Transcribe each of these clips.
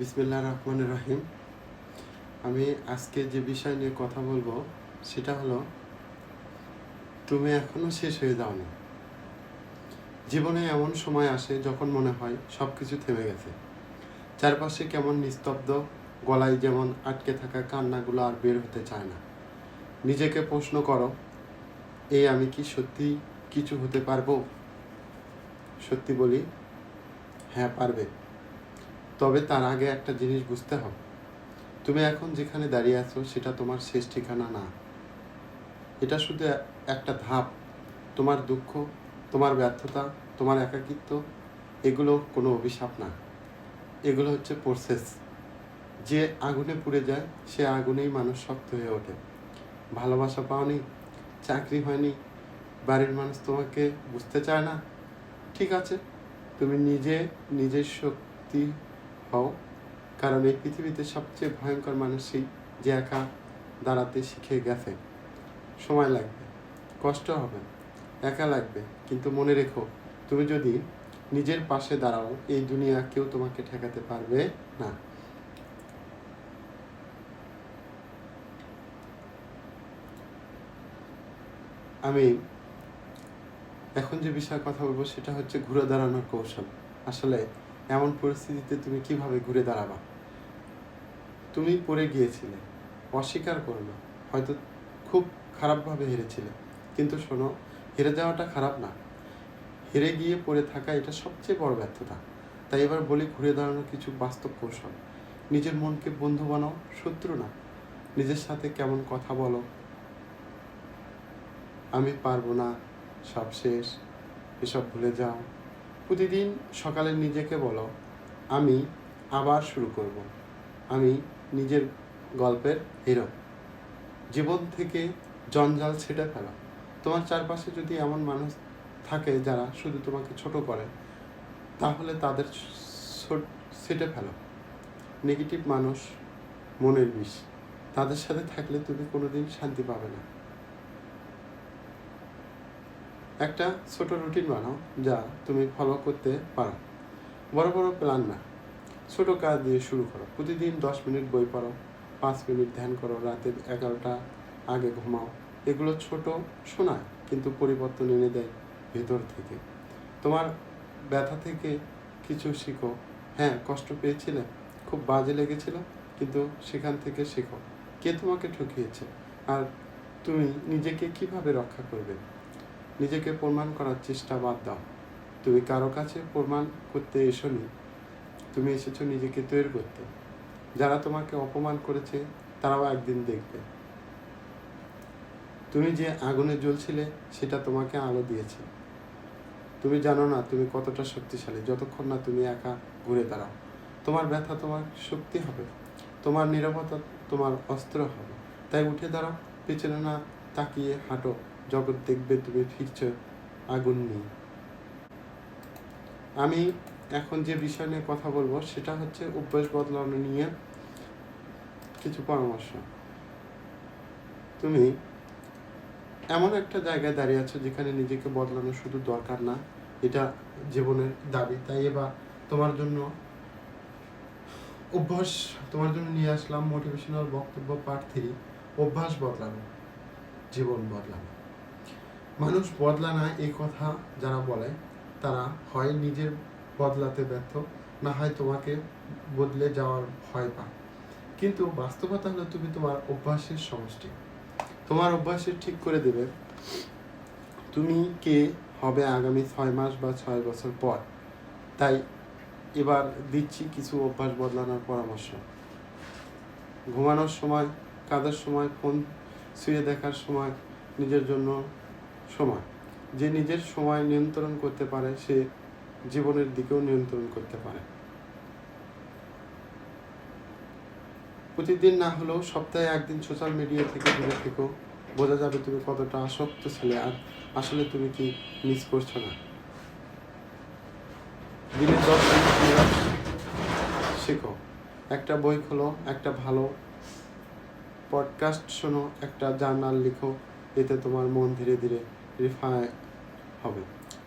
বিসমিল্লাহির রহমানির রহিম। আমি আজকে যে বিষয় নিয়ে কথা বলবো সেটা হলো, তুমি এখনো শেষ হয়ে যাওনি। জীবনে এমন সময় আসে যখন মনে হয় সব কিছু থেমে গেছে, চারপাশে কেমন নিস্তব্ধ, গলায় যেমন আটকে থাকা কান্নাগুলো আর বের হতে চায় না। নিজেকে প্রশ্ন করো, আমি কি সত্যি কিছু হতে পারবো? সত্যি বলি, হ্যাঁ পারবে। তবে তার আগে একটা জিনিস বুঝতে হবে, তুমি এখন যেখানে দাঁড়িয়ে আছো সেটা তোমার শেষ ঠিকানা না। এটা শুধু একটা ধাপ। তোমার দুঃখ, তোমার ব্যর্থতা, তোমার একাকিত্ব, এগুলো কোনো অভিশাপ না। এগুলো হচ্ছে প্রসেস। যে আগুনে পুড়ে যায় সে আগুনেই মানুষ শক্ত হয়ে ওঠে। ভালোবাসা পাওনি, চাকরি হয়নি, বাড়ির মানুষ তোমাকে বুঝতে চায় না, ঠিক আছে, তুমি নিজের শক্তি হও। কারণ এই পৃথিবীতে সবচেয়ে ভয়ঙ্কর মানুষই যে একা দাঁড়াতে শিখে গেছে। সময় লাগবে, কষ্ট হবে, একা লাগবে, কিন্তু মনে রেখো, তুমি যদি নিজের পাশে দাঁড়াও, এই দুনিয়া কেউ তোমাকে ঠেকাতে পারবে না। আমি এখন যে বিষয়ে কথা বলবো সেটা হচ্ছে ঘুরে দাঁড়ানোর কৌশল। আসলে এমন পরিস্থিতিতে তুমি কিভাবে ঘুরে দাঁড়াবা। তুমি পড়ে গিয়েছিলে, অস্বীকার করো না, হয়তো খুব খারাপভাবে হেরেছিলে, কিন্তু শোনো, হেরে যাওয়াটা খারাপ না, হেরে গিয়ে পড়ে থাকা এটা সবচেয়ে বড় ব্যর্থতা। তাই এবার বলি, ঘুরে দাঁড়ানোর কিছু বাস্তব কৌশল। নিজের মনকে বন্ধু বানাও, শত্রু না। নিজের সাথে কেমন কথা বলো, আমি পারবো না, সব শেষ, এসব ভুলে যাও। প্রতিদিন সকালে নিজেকে বলো, আমি আবার শুরু করব, আমি নিজের গল্পের হিরো। জীবন থেকে জঞ্জাল ছেটে ফেলো। তোমার চারপাশে যদি এমন মানুষ থাকে যারা শুধু তোমাকে ছোট করে, তাহলে তাদের ছেটে ফেলো। নেগেটিভ মানুষ মনের বিষ, তাদের সাথে থাকলে তুমি কোনোদিন শান্তি পাবে না। একটা ছোট রুটিন বানাও যা তুমি ফলো করতে পারো। বড় বড় প্ল্যান না, ছোট কাজ দিয়ে শুরু করো। প্রতিদিন 10 মিনিট বই পড়ো, 5 মিনিট ধ্যান করো, রাতে 11টা আগে ঘুমাও। এগুলো ছোট শোনায়, কিন্তু পরিবর্তন এনে দেয় ভেতর থেকে। তোমার ব্যথা থেকে কিছু শিখো। হ্যাঁ, কষ্ট পেয়েছিলে, খুব বাজে লেগেছিল, কিন্তু সেখান থেকে শেখো কে তোমাকে ঠকিয়েছে আর তুমি নিজেকে কিভাবে রক্ষা করবে। নিজেকে প্রমাণ করার চেষ্টা বাদ দাও। তুমি কারো কাছে প্রমাণ করতে এসোনি, তুমি এসেছো নিজেকে তৈরি করতে। যারা তোমাকে অপমান করেছে তারাও একদিন দেখবে তুমি যে আগুনে জ্বলছিলে সেটা তোমাকে আলো দিয়েছে। তুমি জানো না তুমি কতটা শক্তিশালী যতক্ষণ না তুমি একা ঘুরে দাঁড়াও। তোমার ব্যথা তোমার শক্তি হবে, তোমার নীরবতা তোমার অস্ত্র হবে। তাই উঠে দাঁড়াও, পেছনে না তাকিয়ে হাঁটো, জগৎ দেখবে তুমি ফিরছ আগুন নিয়ে। আমি এখন যে বিষয় নিয়ে কথা বলবো সেটা হচ্ছে অভ্যাস বদলানো নিয়ে কিছু পরামর্শ। তুমি এমন একটা জায়গায় দাঁড়িয়ে আছো যেখানে নিজেকে বদলানো শুধু দরকার না, এটা জীবনের দাবি। তাই এবার তোমার জন্য তোমার জন্য নিয়ে আসলাম মোটিভেশনাল বক্তব্য পার্ট 3, অভ্যাস বদলানো, জীবন বদলানো। মানুষ বদলা না এই কথা যারা বলে তারা হয় নিজের বদলাতে ব্যর্থ, না হয় তোমাকে বদলে যাওয়ার ভয় পায়। কিন্তু বাস্তবতা হলো তুমি তোমার অভ্যাসের সমষ্টি। তোমার অভ্যাসের ঠিক করে দেবে তুমি কে হবে আগামী 6 মাস বা 6 বছর পর। তাই এবার দিচ্ছি কিছু অভ্যাস বদলানোর পরামর্শ। ঘুমানোর সময়, কাজের সময়, ফোন ছুঁয়ে দেখার সময়, নিজের জন্য সময়। যে নিজের সময় নিয়ন্ত্রণ করতে পারে সে জীবনের দিকেও নিয়ন্ত্রণ করতে পারে। প্রতিদিন না হলেও সপ্তাহে একদিন সোশ্যাল মিডিয়া থেকে দূরে থেকো, বোঝা যাবে তুমি কতটা আসক্ত ছিলে আর আসলে তুমি কি মিস করছো না। দিনে 10 মিনিট নিরাশ শেখো, একটা বই খোলো, একটা ভালো পডকাস্ট শোনো, একটা জার্নাল লিখো, এতে তোমার মন ধীরে ধীরে রিফাইন হবে।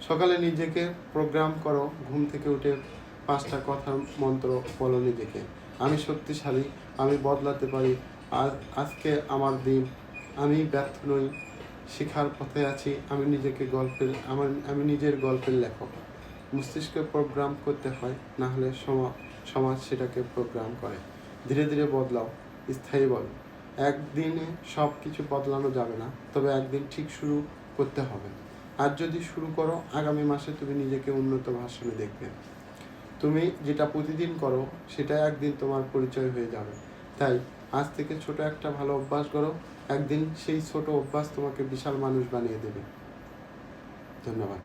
সকালে নিজেকে প্রোগ্রাম করো, ঘুম থেকে উঠে 5টা কথার মন্ত্র বলো নিজেকে, আমি শক্তিশালী, আমি বদলাতে পারি, আজকে আমার দিন, আমি ব্যর্থ নই, শেখার পথে আছি, আমি আমি নিজের গল্পের লেখক। মস্তিষ্কে প্রোগ্রাম করতে হয়, না হলে সমাজ সেটাকে প্রোগ্রাম করে। ধীরে ধীরে বদলাও, স্থায়ী বল। একদিনে সব কিছু বদলানো যাবে না, তবে একদিন ঠিক শুরু করতে হবে। আর যদি শুরু করো, আগামী মাসে তুমি নিজেকে উন্নত ভার্সনে দেখবে। তুমি যেটা প্রতিদিন করো সেটা একদিন তোমার পরিচয় হয়ে যাবে। তাই আজ থেকে ছোট একটা ভালো অভ্যাস করো, একদিন সেই ছোট অভ্যাস তোমাকে বিশাল মানুষ বানিয়ে দেবে। ধন্যবাদ।